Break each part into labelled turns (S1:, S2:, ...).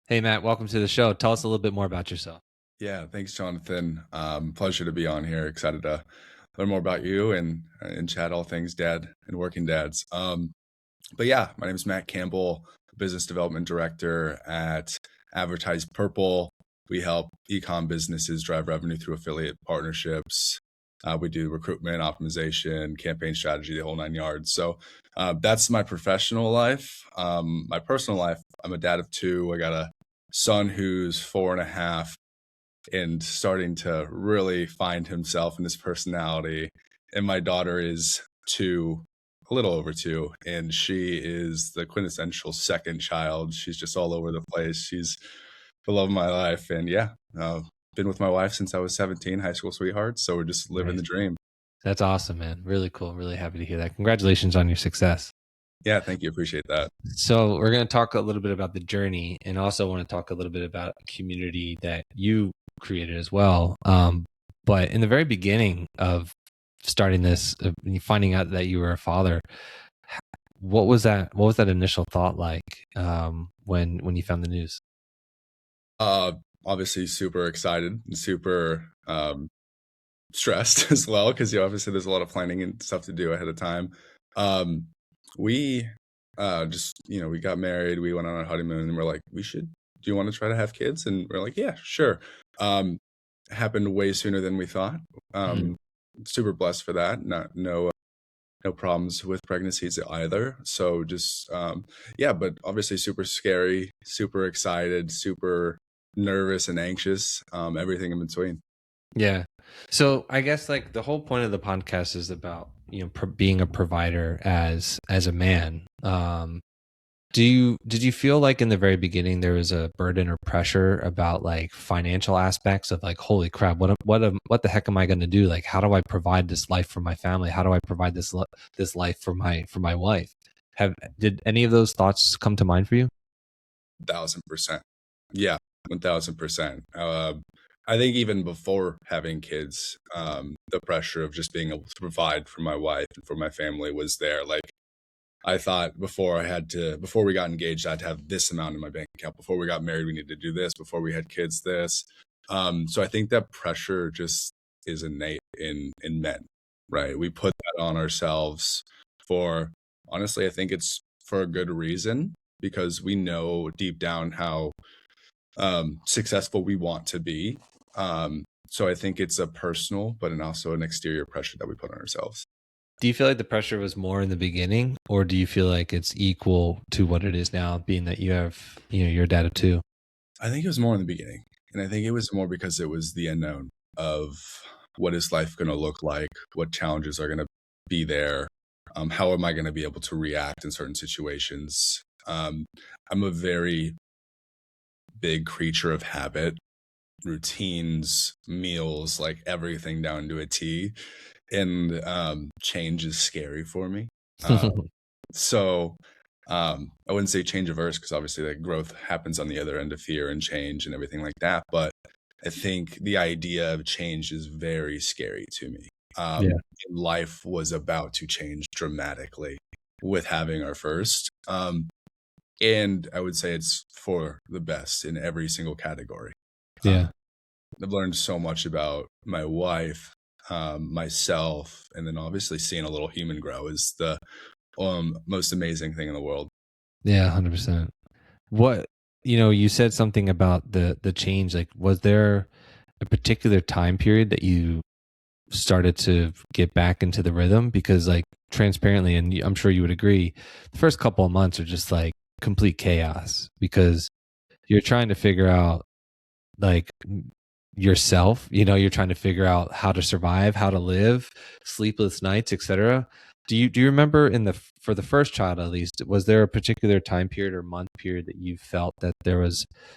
S1: Hey, Matt, welcome to the show. Tell us a little bit more about yourself.
S2: Yeah, thanks, Jonathan. Pleasure to be on here. Excited to learn more about you and chat all things dad and working dads. But yeah, my name is Matt Campbell, business development director at Advertise Purple. We help ecom businesses drive revenue through affiliate partnerships. We do recruitment, optimization, campaign strategy, the whole nine yards. So that's my professional life. My personal life, I'm a dad of two. I got a son who's 4.5 and starting to really find himself in his personality. And my daughter is two, a little over two, and she is the quintessential second child. She's just all over the place. She's the love of my life. And yeah, been with my wife since I was 17, high school sweetheart. So we're just living
S1: Nice.
S2: the dream.
S1: That's awesome, man. Really cool. Really happy to hear that. Congratulations on your success.
S2: Yeah, thank you. Appreciate that.
S1: So, we're going to talk a little bit about the journey and also want to talk a little bit about a community that you created as well. But in the very beginning of starting this, finding out that you were a father, what was that? What was that initial thought like when you found the news?
S2: Uh, Obviously super excited and super stressed as well because obviously there's a lot of planning and stuff to do ahead of time. Um, we just we got married, we went on our honeymoon, and we're like, do you want to try to have kids? And we're like, yeah, sure. Happened way sooner than we thought.
S1: Mhm.
S2: Super blessed for that. No problems with pregnancies either. So just yeah, but obviously super scary, super excited, super nervous and anxious, everything in between.
S1: Yeah. So I guess like the whole point of the podcast is about being a provider as a man. Did you feel like in the very beginning there was a burden or pressure about like financial aspects of like, holy crap, what the heck am I going to do? Like, how do I provide this life for my family? How do I provide this life for my wife? Did any of those thoughts come to mind for you?
S2: 1,000%. Yeah, 1,000%. I think even before having kids, the pressure of just being able to provide for my wife and for my family was there. Like I thought before we got engaged, I had to have this amount in my bank account. Before we got married, we needed to do this. Before we had kids, this. So I think that pressure just is innate in men, right? We put that on ourselves for honestly, I think it's for a good reason because we know deep down how successful we want to be. So I think it's a personal, but also an exterior pressure that we put on ourselves.
S1: Do you feel like the pressure was more in the beginning, or do you feel like it's equal to what it is now, being that you're a dad of two?
S2: I think it was more in the beginning, and I think it was more because it was the unknown of what is life going to look like, what challenges are going to be there, how am I going to be able to react in certain situations. I'm a very big creature of habit, routines, meals, like everything down to a T, and change is scary for me. Uh, so I wouldn't say change averse because obviously like growth happens on the other end of fear and change and everything like that. But I think the idea of change is very scary to me.
S1: Yeah.
S2: Life was about to change dramatically with having our first. And I would say it's for the best in every single category.
S1: Yeah.
S2: I've learned so much about my wife, myself, and then obviously seeing a little human grow is the most amazing thing in the world.
S1: Yeah, 100%. What, you said something about the change. Like, was there a particular time period that you started to get back into the rhythm? Because like transparently, and I'm sure you would agree, the first couple of months are just like complete chaos because you're trying to figure out like yourself, you're trying to figure out how to survive, how to live, sleepless nights, etc. Do you remember for the first child at least, was there a particular time period or month period that you felt that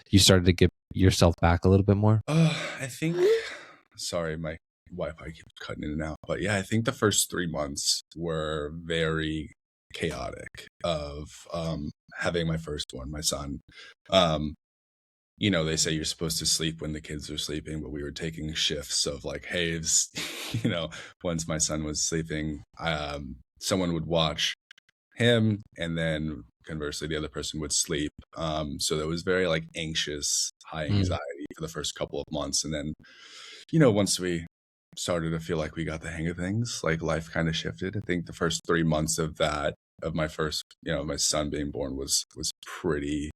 S1: you started to get yourself back a little bit more?
S2: I think, sorry, my Wi-Fi keeps cutting in and out, but yeah, I think the first 3 months were very chaotic of having my first one, my son. Um, they say you're supposed to sleep when the kids are sleeping, but we were taking shifts of like, hey, you know, once my son was sleeping, someone would watch him and then conversely, the other person would sleep. So there was very like anxious, high
S1: Mm,
S2: anxiety for the first couple of months. And then, once we started to feel like we got the hang of things, like life kind of shifted. I think the first 3 months of that, of my first, my son being born was pretty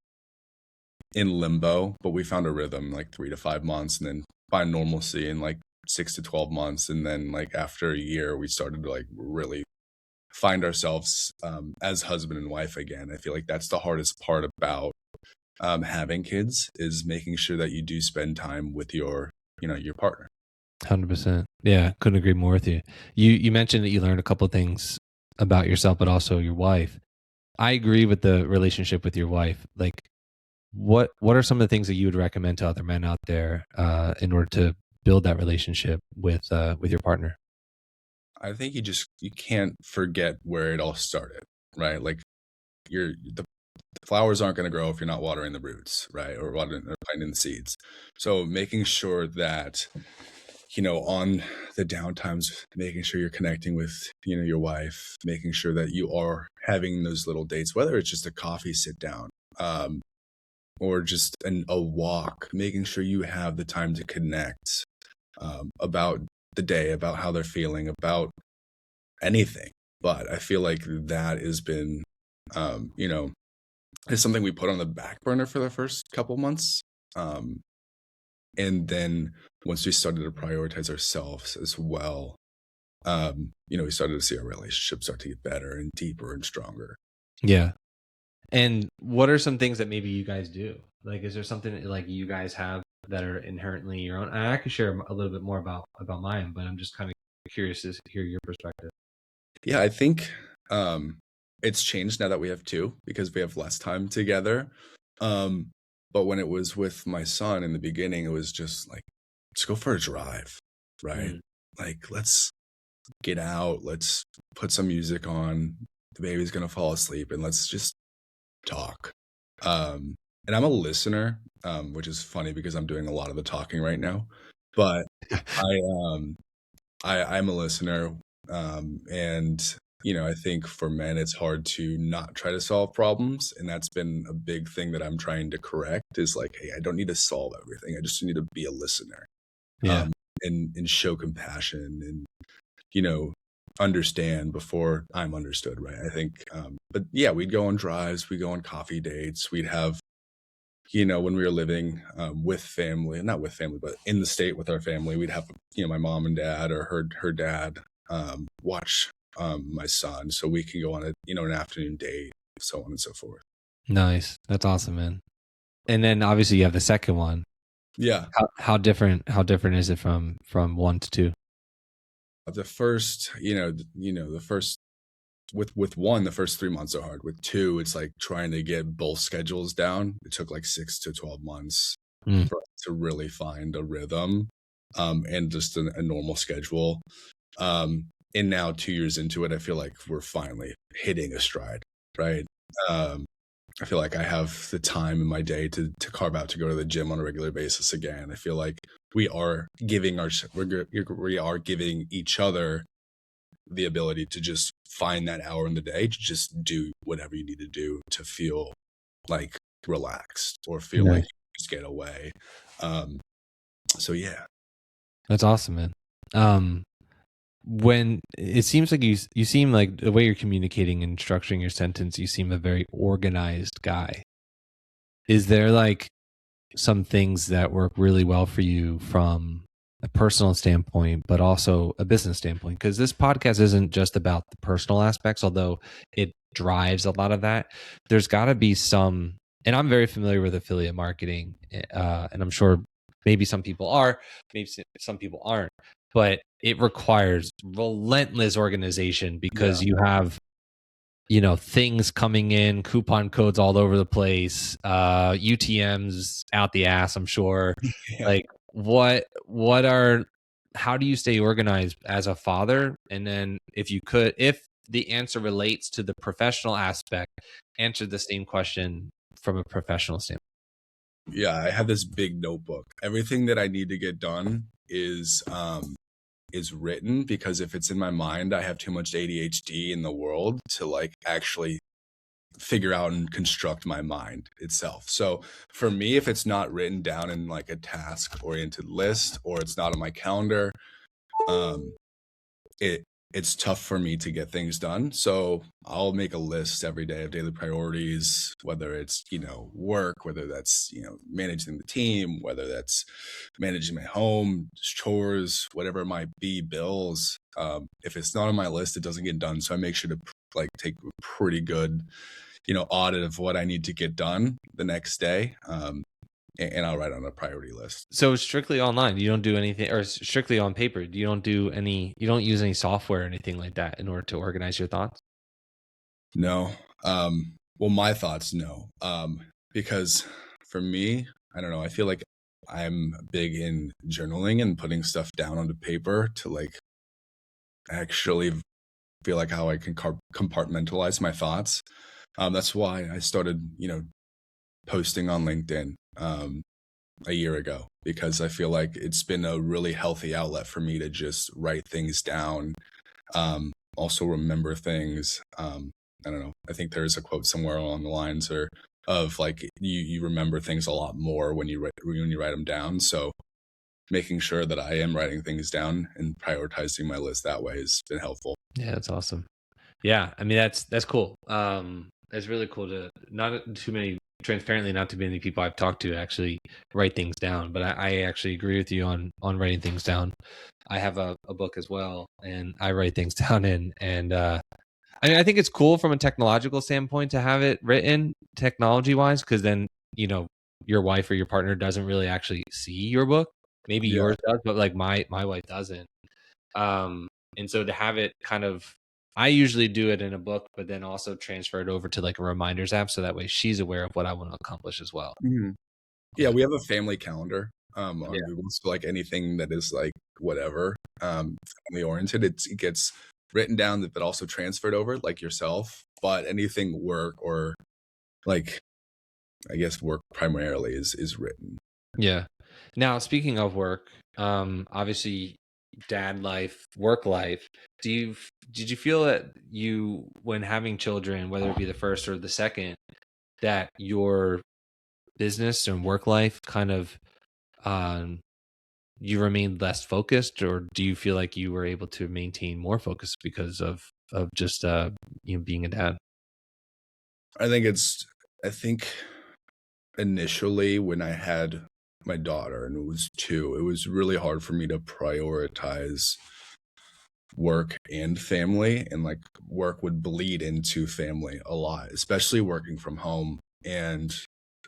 S2: in limbo, but we found a rhythm like 3 to 5 months and then find normalcy in like 6 to 12 months. And then like after a year, we started to like really find ourselves as husband and wife again. I feel like that's the hardest part about having kids, is making sure that you do spend time with your partner.
S1: 100%. Yeah, couldn't agree more with you. You mentioned that you learned a couple of things about yourself, but also your wife. I agree with the relationship with your wife. Like, what are some of the things that you would recommend to other men out there in order to build that relationship with your partner?
S2: I think you can't forget where it all started, right? Like the flowers aren't going to grow if you're not watering the roots, right? Or watering or planting the seeds. So making sure that, on the downtimes, making sure you're connecting with, your wife, making sure that you are having those little dates, whether it's just a coffee sit down, or just a walk, making sure you have the time to connect, about the day, about how they're feeling, about anything. But I feel like that has been, is something we put on the back burner for the first couple months. Um, and then once we started to prioritize ourselves as well, we started to see our relationship start to get better and deeper and stronger.
S1: Yeah. And what are some things that maybe you guys do? Like, is there something that, like, you guys have that are inherently your own? And I could share a little bit more about mine, but I'm just kind of curious to hear your perspective.
S2: Yeah, I think it's changed now that we have two, because we have less time together. Um, but when it was with my son in the beginning, it was just like, let's go for a drive, right?
S1: Mm,
S2: Like, let's get out, let's put some music on. The baby's gonna fall asleep, and let's just talk. Um, and I'm a listener, which is funny because I'm doing a lot of the talking right now. But I um I'm a listener, and I think for men it's hard to not try to solve problems, and that's been a big thing that I'm trying to correct. Is like, hey, I don't need to solve everything. I just need to be a listener,
S1: yeah.
S2: um, and show compassion and you know understand before I'm understood. Right? I think, but yeah, we'd go on drives, we'd go on coffee dates, we'd have when we were living with family, not with family, but in the state with our family, we'd have, my mom and dad or her dad watch my son, so we can go on an afternoon date, so on and so forth.
S1: Nice. That's awesome, man. And then obviously you have the second one.
S2: Yeah.
S1: How different is it from one to two?
S2: The first, the first with one, the first 3 months are hard. With two, it's like trying to get both schedules down. It took like 6 to 12 months
S1: Mm,
S2: for us to really find a rhythm, and just a normal schedule. And now 2 years into it, I feel like we're finally hitting a stride, right? Um, I feel like I have the time in my day to carve out to go to the gym on a regular basis again. I feel like we are we are giving each other the ability to just find that hour in the day to just do whatever you need to do to feel like relaxed or feel like
S1: nice.
S2: you just get away. Um, so yeah.
S1: That's awesome, man. Um, when it seems like you seem like the way you're communicating and structuring your sentence, you seem a very organized guy. Is there like some things that work really well for you from a personal standpoint, but also a business standpoint? Because this podcast isn't just about the personal aspects, although it drives a lot of that. There's got to be some, and I'm very familiar with affiliate marketing, and I'm sure maybe some people are, maybe some people aren't, but it requires relentless organization because
S2: Yeah.
S1: you have things coming in, coupon codes all over the place, UTMs out the ass, I'm sure.
S2: Yeah.
S1: Like, what are how do you stay organized as a father? And then if the answer relates to the professional aspect, answer the same question from a professional standpoint.
S2: Yeah, I have this big notebook. Everything that I need to get done is written, because if it's in my mind, I have too much ADHD in the world to like actually figure out and construct my mind itself. So for me, if it's not written down in like a task oriented list or it's not on my calendar, um, it it's tough for me to get things done. So I'll make a list every day of daily priorities, whether it's, work, whether that's, managing the team, whether that's managing my home, chores, whatever it might be, bills. If it's not on my list, it doesn't get done. So I make sure to like take a pretty good, audit of what I need to get done the next day. And I'll write on a priority list.
S1: So strictly online, you don't do anything, or strictly on paper. You don't use any software or anything like that in order to organize your thoughts?
S2: No. Well, my thoughts, no. Because for me, I don't know, I feel like I'm big in journaling and putting stuff down onto paper to like actually feel like how I can compartmentalize my thoughts. That's why I started, posting on LinkedIn a year ago, because I feel like it's been a really healthy outlet for me to just write things down, also remember things. I don't know. I think there's a quote somewhere along the lines or of like you remember things a lot more when you write them down. So making sure that I am writing things down and prioritizing my list that way has been helpful.
S1: Yeah, that's awesome. Yeah, I mean that's cool. It's really cool to not too many transparently not too many people I've talked to actually write things down, but I actually agree with you on writing things down. I have a book as well, and I write things down in, and I mean I think it's cool from a technological standpoint to have it written technology wise, because then your wife or your partner doesn't really actually see your book. Maybe
S2: Yeah.
S1: yours does, but like my wife doesn't. And so to have it kind of, I usually do it in a book, but then also transfer it over to like a reminders app. So that way she's aware of what I want to accomplish as well.
S2: Mhm. Yeah,
S1: But
S2: we have a family calendar on
S1: yeah,
S2: Google. So like anything that is like whatever family oriented, it gets written down that also transferred over, like yourself. But anything work or like I guess work primarily is written.
S1: yeah. Now, speaking of work, obviously dad life, work life, did you feel that when having children, whether it be the first or the second, that your business and work life kind of, um, you remained less focused, or do you feel like you were able to maintain more focus because of just being a dad?
S2: I think I think initially when I had my daughter and it was 2, it was really hard for me to prioritize work and family, and like work would bleed into family a lot, especially working from home. And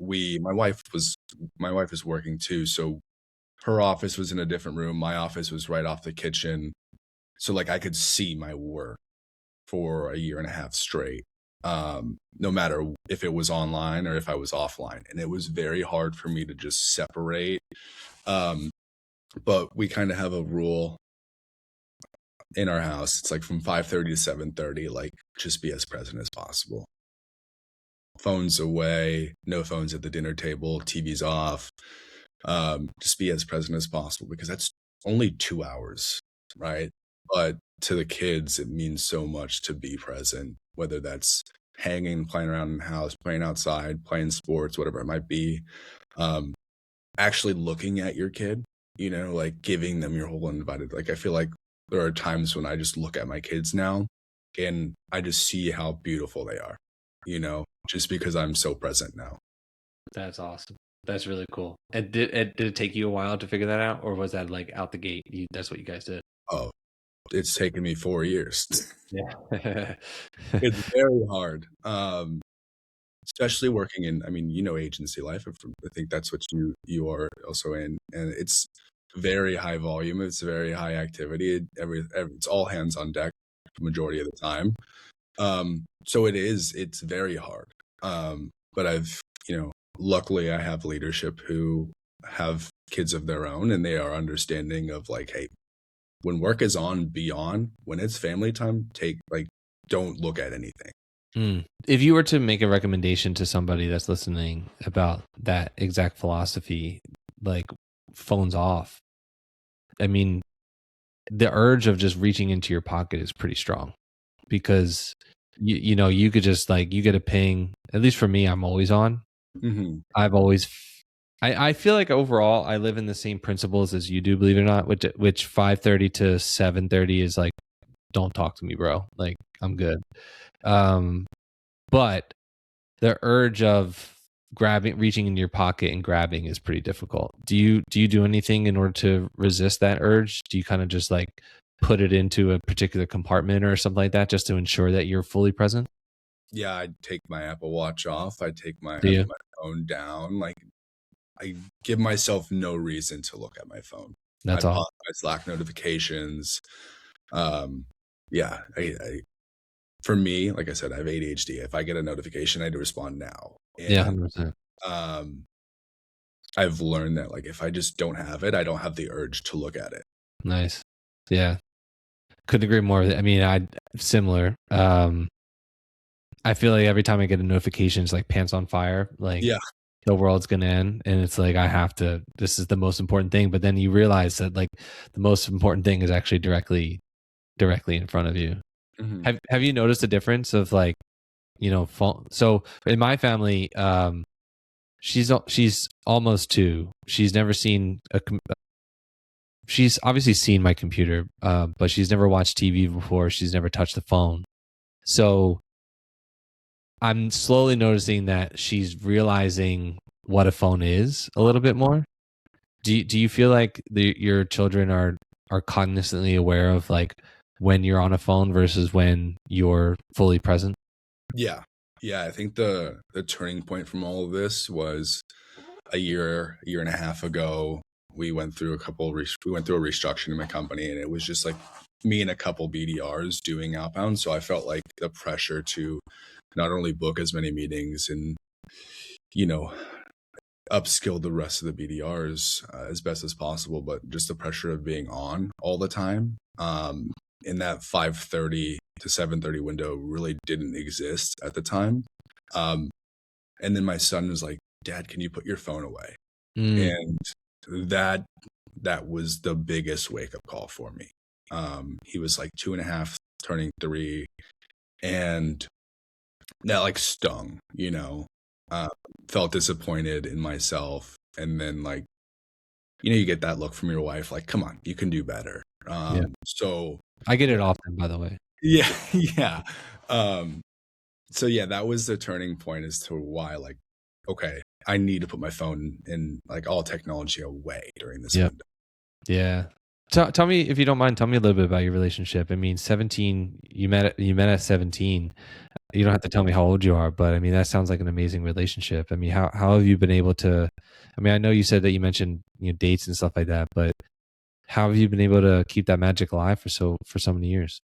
S2: we my wife is working too, so her office was in a different room, my office was right off the kitchen. So like I could see my work for a year and a half straight, no matter if it was online or if I was offline. And it was very hard for me to just separate. Um, but we kind of have a rule in our house. It's like from 5:30 to 7:30, like just be as present as possible. Phones away, no phones at the dinner table, TV's off. Just be as present as possible because that's only 2 hours, right? But to the kids, it means so much to be present, whether that's hanging, playing around in the house, playing outside, playing sports, whatever it might be. Um, Actually looking at your kid, like giving them your whole undivided. Like I feel like there are times when I just look at my kids now and I just see how beautiful they are, just because I'm so present now.
S1: That's awesome. That's really cool. And did it take you a while to figure that out, or was that like out the gate? That's what you guys did.
S2: Oh, it's taken me 4 years.
S1: Yeah.
S2: It's very hard. Especially working in, I mean, agency life. I think that's what you are also in, and it's very high volume. It's very high activity. It's all hands on deck the majority of the time. So it's very hard. But luckily I have leadership who have kids of their own, and they are understanding of like, hey, when work is on, be on. When it's family time, don't look at anything.
S1: If you were to make a recommendation to somebody that's listening about that exact philosophy, like phones off, I mean, the urge of just reaching into your pocket is pretty strong because you know, you could just like, you get a ping. At least for me, I'm always on.
S2: Hmm.
S1: I've always, I feel like overall, I live in the same principles as you do, believe it or not, which 5:30 to 7:30 is like, don't talk to me, bro. Like, I'm good. Um, but the urge of reaching in your pocket and grabbing is pretty difficult. Do you do anything in order to resist that urge? Do you kind of just like put it into a particular compartment or something like that just to ensure that you're fully present?
S2: Yeah, I take my Apple Watch off. I
S1: Do
S2: put
S1: you?
S2: my phone down. Like I give myself no reason to look at my phone. I
S1: That's all.
S2: pause my Slack notifications. Um, yeah, for me, like I said, I have ADHD. If I get a notification, I need to respond now.
S1: Yeah,
S2: And
S1: 100%.
S2: um, I've learned that like if I just don't have it, I don't have the urge to look at it.
S1: Nice. Yeah. Couldn't agree more. I mean, I similar. I feel like every time I get a notification, it's like pants on fire, like
S2: Yeah.
S1: the world's gonna end, and it's like I have to. This is the most important thing. But then you realize that like the most important thing is actually directly in front of you.
S2: Hmm.
S1: Have you noticed a difference of like, you know, phone? So in my family, she's almost 2. She's never seen she's obviously seen my computer, but she's never watched TV before. She's never touched the phone. So I'm slowly noticing that she's realizing what a phone is a little bit more. Do you feel like your children are cognizantly aware of like when you're on a phone versus when you're fully present?
S2: Yeah. Yeah. I think the turning point from all of this was a year and a half ago. We went through we went through a restructuring in my company, and it was just like me and a couple BDRs doing outbound. So I felt like the pressure to not only book as many meetings and, you know, upskill the rest of the BDRs as best as possible, but just the pressure of being on all the time. In that 5:30 to 7:30 window really didn't exist at the time. Um, and then my son was like, "Dad, can you put your phone away?"
S1: Mm,
S2: And that that was the biggest wake up call for me. He was like 2.5, turning 3, and that like stung, you know. Uh, Felt disappointed in myself, and then like you get that look from your wife, like, "Come on, you can do better."
S1: yeah,
S2: So
S1: I get
S2: yeah,
S1: it often, by the way.
S2: yeah, yeah. Um, so yeah, that was the turning point as to why, like, okay, I need to put my phone and like all technology away during this
S1: Yep.
S2: window.
S1: Yeah. Tell me if you don't mind. Tell me a little bit about your relationship. I mean, 17. You met at 17. You don't have to tell me how old you are, but I mean that sounds like an amazing relationship. I mean, how have you been able to? I mean, I know you said that you mentioned dates and stuff like that, but how have you been able to keep that magic alive for so many years?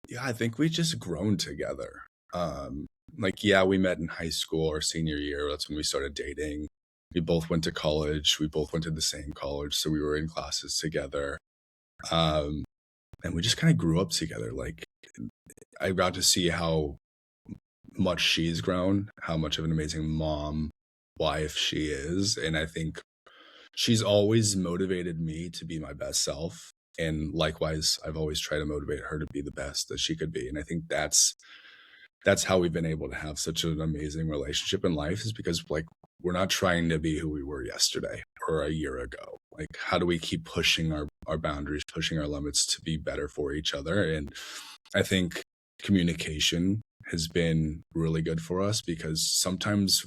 S2: Yeah, I think we just grown together. Um, like, yeah, we met in high school our senior year. That's when we started dating. We both went to college. We both went to the same college, so we were in classes together. Um, and we just kind of grew up together. Like, I got to see how much she's grown, how much of an amazing mom, wife she is, and I think she's always motivated me to be my best self. And likewise, I've always tried to motivate her to be the best that she could be. And I think that's how we've been able to have such an amazing relationship in life is because like we're not trying to be who we were yesterday or a year ago. Like how do we keep pushing our boundaries, pushing our limits to be better for each other? And I think communication has been really good for us because sometimes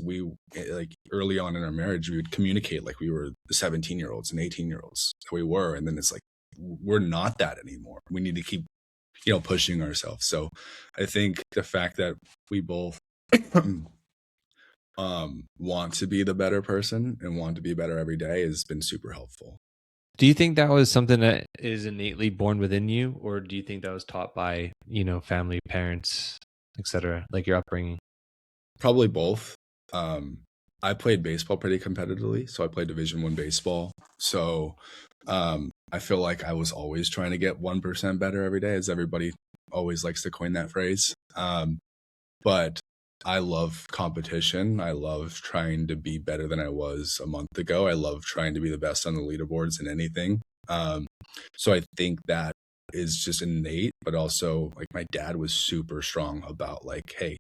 S2: like early on in our marriage we would communicate like we were the 17-year-olds and 18-year-olds that we were, and then it's like we're not that anymore. We need to keep pushing ourselves. So I think the fact that we both want to be the better person and want to be better every day has been super helpful.
S1: Do you think that was something that is innately born within you, or do you think that was taught by family, parents, etc., like your upbringing?
S2: Probably both. Um, I played baseball pretty competitively, so I played Division 1 baseball. So I feel like I was always trying to get 1% better every day, as everybody always likes to coin that phrase. But I love competition. I love trying to be better than I was a month ago. I love trying to be the best on the leaderboards in anything. So I think that is just innate, but also like my dad was super strong about like, hey,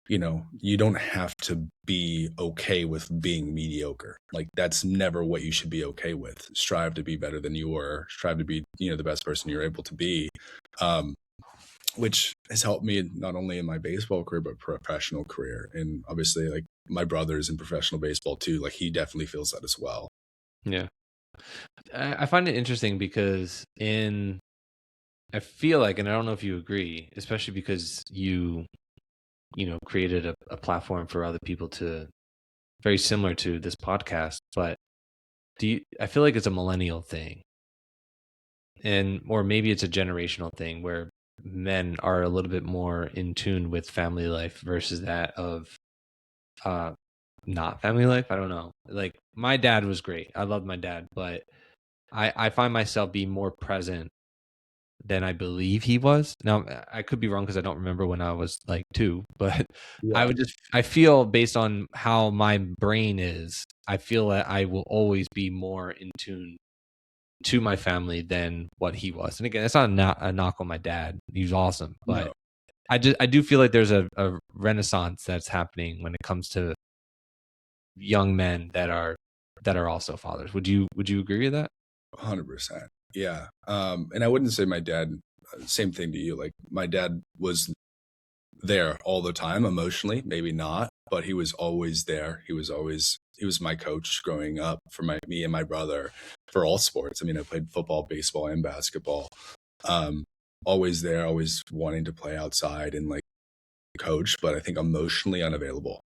S2: you don't have to be okay with being mediocre. Like that's never what you should be okay with. Strive to be better than you were. Strive to be, the best person you're able to be. Um, which has helped me not only in my baseball career but professional career. And obviously, like my brother's in professional baseball too. Like he definitely feels that as well.
S1: Yeah. I find it interesting because I feel like, and I don't know if you agree, especially because you created a platform for other people to, very similar to this podcast, but I feel like it's a millennial thing, or maybe it's a generational thing where men are a little bit more in tune with family life versus that of uh not family life. I don't know. Like my dad was great. I loved my dad, but I find myself being more present than I believe he was. Now I could be wrong because I don't remember when I was like 2, but
S2: Yeah.
S1: I feel based on how my brain is, I feel that I will always be more in tune to my family than what he was. And again, it's not a knock on my dad. He was awesome, but
S2: No,
S1: I do feel like there's a renaissance that's happening when it comes to young men that are also fathers. Would you agree with that?
S2: 100%. Yeah. And I wouldn't say my dad, same thing to you. Like my dad was there all the time emotionally, maybe not, but he was always there. He was my coach growing up for me and my brother for all sports. I mean, I played football, baseball, and basketball. Um, always there, always wanting to play outside and like coach, but I think emotionally unavailable.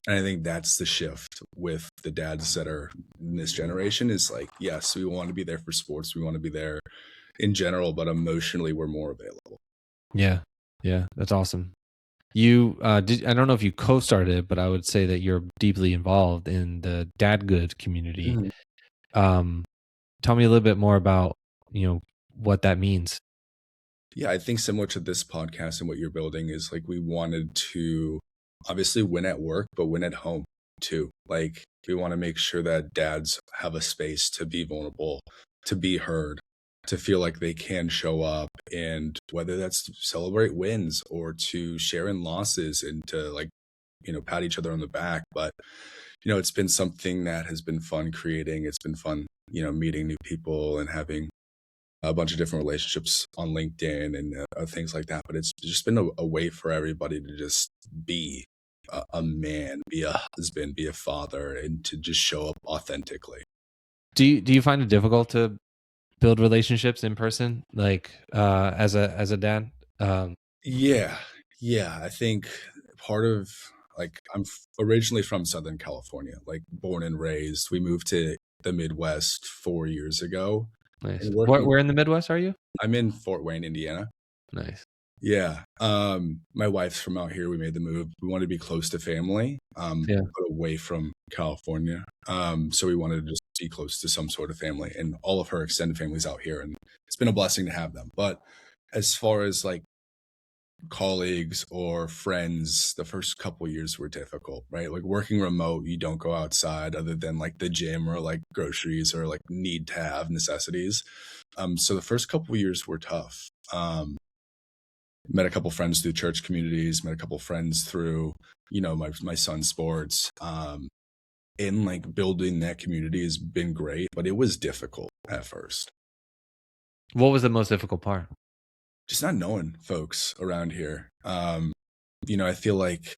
S2: And I think that's the shift with the dads that are in this generation is like, yes, we want to be there for sports. We want to be there in general, but emotionally we're more available.
S1: Yeah. Yeah, that's awesome. I don't know if you co-started it, but I would say that you're deeply involved in the Dadgood community.
S2: Mhm.
S1: Um, Tell me a little bit more about, what that means.
S2: Yeah, I think similar to this podcast and what you're building is like we wanted to obviously win at work, but win at home too. Like we want to make sure that dads have a space to be vulnerable, to be heard, to feel like they can show up, and whether that's to celebrate wins or to share in losses and to like, pat each other on the back. But, it's been something that has been fun creating. It's been fun, meeting new people and having a bunch of different relationships on LinkedIn and things like that. But it's just been a way for everybody to just be a man, be a husband, be a father, and to just show up authentically.
S1: Do you find it difficult to build relationships in person, like as a dad? Um,
S2: Yeah, yeah. I think part of like originally from Southern California, like born and raised. We moved to the Midwest 4 years ago,
S1: Nice.
S2: and working.
S1: Where in the Midwest are you?
S2: I'm in Fort Wayne, Indiana.
S1: Nice.
S2: Yeah. My wife's from out here. We made the move. We wanted to be close to family,
S1: Yeah.
S2: but away from California. So we wanted to just be close to some sort of family, and all of her extended family's out here, and it's been a blessing to have them. But as far as like colleagues or friends, the first couple years were difficult, right? Like working remote, you don't go outside other than like the gym or like groceries or like need to have necessities. So the first couple years were tough. Met a couple friends through church communities, met a couple friends through, my son's sports. And like building that community has been great, but it was difficult at first.
S1: What was the most difficult part?
S2: Just not knowing folks around here. I feel like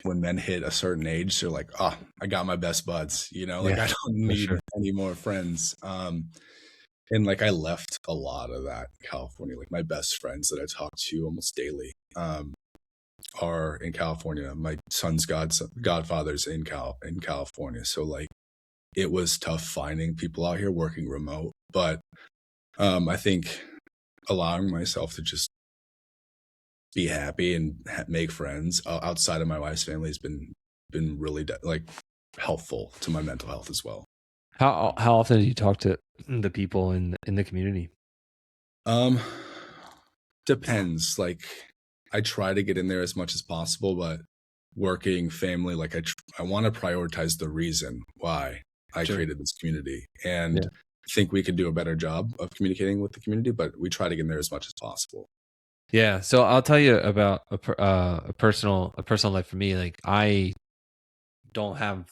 S2: when men hit a certain age, they're like, oh, I got my best buds, like
S1: Yeah,
S2: I don't
S1: for
S2: need
S1: sure.
S2: any more friends. And like I left a lot of that in California. Like my best friends that I talk to almost daily are in California. My son's godfather's in California. So like it was tough finding people out here working remote. But I think allowing myself to just be happy and make friends outside of my wife's family has been really like helpful to my mental health as well.
S1: How often do you talk to the people in the community?
S2: Um, Depends. Like, I try to get in there as much as possible, but working family, like I want to prioritize the reason why I
S1: Sure.
S2: created this community. And
S1: Yeah.
S2: think we could do a better job of communicating with the community, but we try to get in there as much as possible.
S1: Yeah. So I'll tell you about a personal life for me. Like I don't have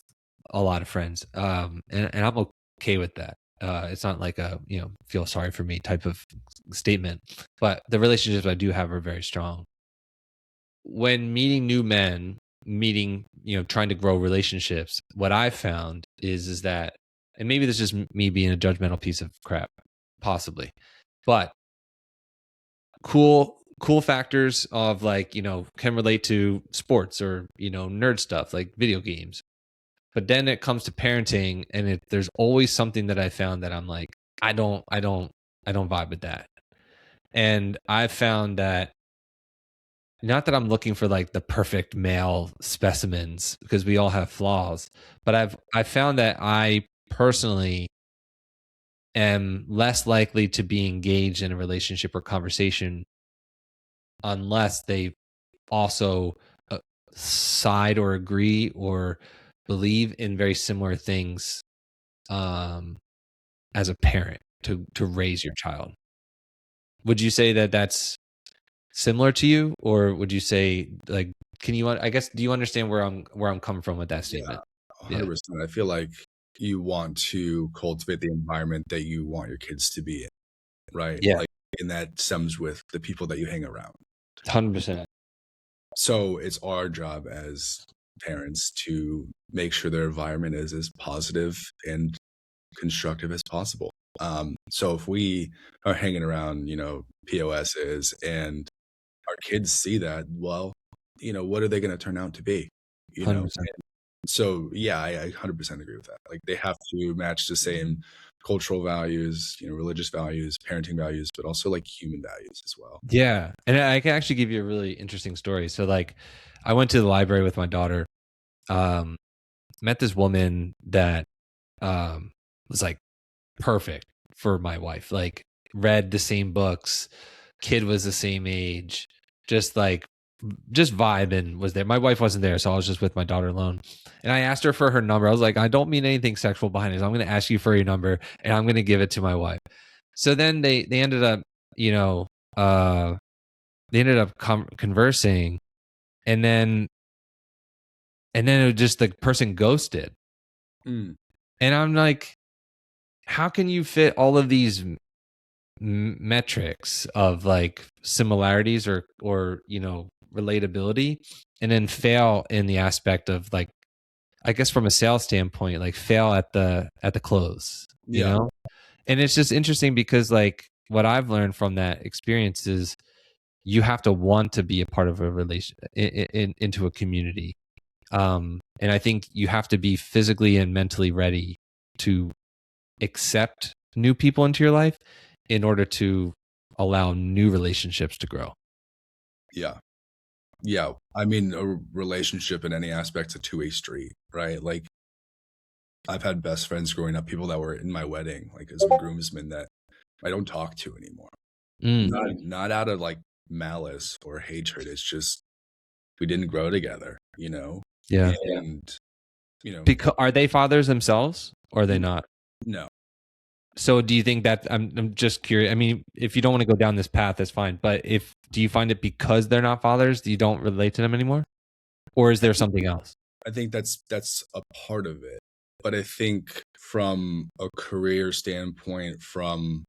S1: a lot of friends, and I'm okay with that. It's not like a feel sorry for me type of statement, but the relationships I do have are very strong. When meeting new men, trying to grow relationships, what I found is that, and maybe this is just me being a judgmental piece of crap, possibly, but cool factors of like can relate to sports or nerd stuff like video games. But then it comes to parenting, and there's always something that I found that I'm like, I don't vibe with that. And I found that, not that I'm looking for like the perfect male specimens, because we all have flaws, but I found that I personally am less likely to be engaged in a relationship or conversation unless they also side or agree or believe in very similar things, um, as a parent to raise your child. Would you say that that's similar to you, or would you say like, I guess, do you understand where I'm coming from with that
S2: Yeah,
S1: statement? Yeah.
S2: 100%. I feel like you want to cultivate the environment that you want your kids to be in, right?
S1: Yeah.
S2: Like, and that stems with the people that you hang around.
S1: 100%.
S2: So it's our job as parents to make sure their environment is as positive and constructive as possible. So if we are hanging around, POSs, and our kids see that, well, what are they going to turn out to be? You know,
S1: 100%.
S2: so yeah, I 100% agree with that. Like they have to match the same cultural values, religious values, parenting values, but also like human values as well.
S1: Yeah. And I can actually give you a really interesting story. So like, I went to the library with my daughter, um, met this woman that was like perfect for my wife. Like, read the same books, kid was the same age, just like just vibe, and was there. My wife wasn't there, so I was just with my daughter alone. And I asked her for her number. I was like, I don't mean anything sexual behind it. I'm going to ask you for your number, and I'm going to give it to my wife. So then they ended up, you know, uh, they ended up conversing, and then it was just the person ghosted,
S2: Mm,
S1: and I'm like, how can you fit all of these metrics of like similarities or relatability, and then fail in the aspect of like, I guess from a sales standpoint, like fail at the close,
S2: yeah,
S1: and it's just interesting because like what I've learned from that experience is you have to want to be a part of a relation into a community, and I think you have to be physically and mentally ready to accept new people into your life in order to allow new relationships to grow.
S2: yeah, yeah. I mean, a relationship in any aspect's a two-way street, right? Like I've had best friends growing up, people that were in my wedding, like as a groomsman, that I don't talk to anymore.
S1: Mm,
S2: Not out of like malice or hatred. It's just we didn't grow together,
S1: yeah.
S2: and you know,
S1: Because are they fathers themselves, or are they
S2: n-
S1: not?
S2: no,
S1: So do you think that, I'm just curious. I mean, if you don't want to go down this path, that's fine. But if do you find it because they're not fathers, you don't relate to them anymore, or is there something else?
S2: I think that's a part of it. But I think from a career standpoint, from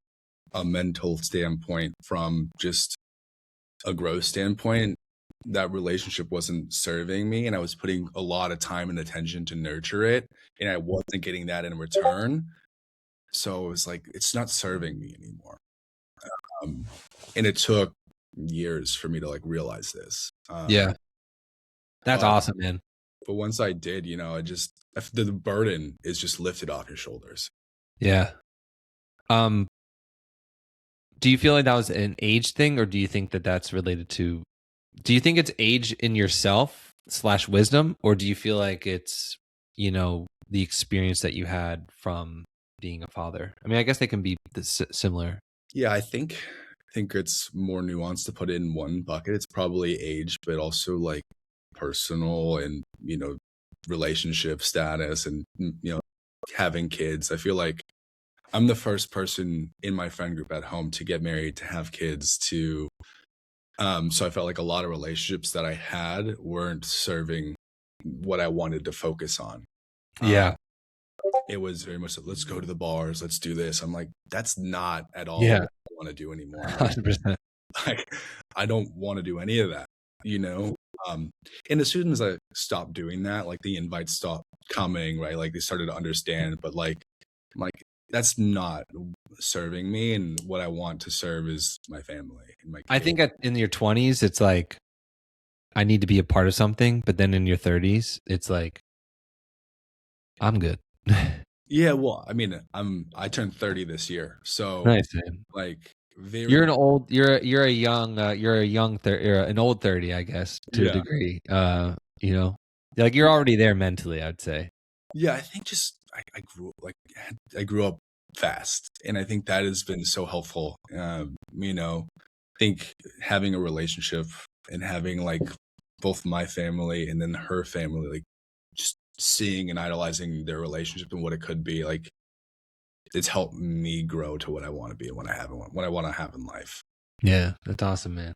S2: a mental standpoint, from just a growth standpoint, that relationship wasn't serving me, and I was putting a lot of time and attention to nurture it, and I wasn't getting that in return. So it was like, it's not serving me anymore. Um, and it took years for me to like realize this.
S1: Yeah, that's
S2: But
S1: awesome, man.
S2: once I did, I just the burden is just lifted off your shoulders.
S1: Yeah. Um, do you feel like that was an age thing, or do you think that that's related to? Do you think it's age in yourself slash wisdom, or do you feel like it's the experience that you had from being a father? I mean, I guess they can be similar.
S2: Yeah, I think it's more nuanced to put it in one bucket. It's probably age, but also like personal and relationship status and having kids. I feel like I'm the first person in my friend group at home to get married, to have kids, to so I felt like a lot of relationships that I had weren't serving what I wanted to focus on. Um,
S1: Yeah.
S2: it was very much like, let's go to the bars, let's do this. I'm like, that's not at all
S1: Yeah.
S2: what I want to do anymore. Like,
S1: 100%.
S2: like I don't want to do any of that, you know? Um, and as soon as I stopped doing that, like the invites stopped coming, right? Like they started to understand, but like, I'm like, that's not serving me. And what I want to serve is my family and my
S1: I
S2: kids.
S1: think in your 20s, it's like, I need to be a part of something. But then in your 30s, it's like, I'm good.
S2: Yeah, well, I mean, I turned 30 this year, so
S1: Nice, man.
S2: like
S1: You're
S2: very
S1: an old, you're a young, you're an old 30, I guess, to a
S2: yeah.
S1: degree. You know, like you're already there mentally, I'd say.
S2: Yeah, I think just I grew I grew up fast, and I think that has been so helpful. I think having a relationship and having like both my family and then her family, like just seeing and idolizing their relationship and what it could be, like it's helped me grow to what I want to be and what I want to have in life.
S1: Yeah, that's awesome, man.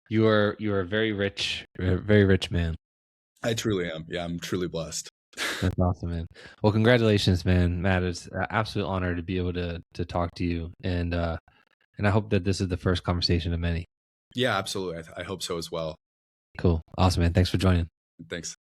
S1: You are a very rich man.
S2: I truly am. Yeah, I'm truly blessed.
S1: That's awesome, man. Well, congratulations, man. Matt, it's an absolute honor to be able to talk to you, and I hope that this is the first conversation of many.
S2: Yeah, absolutely. I hope so as well.
S1: Cool, awesome, man. Thanks for joining.
S2: Thanks.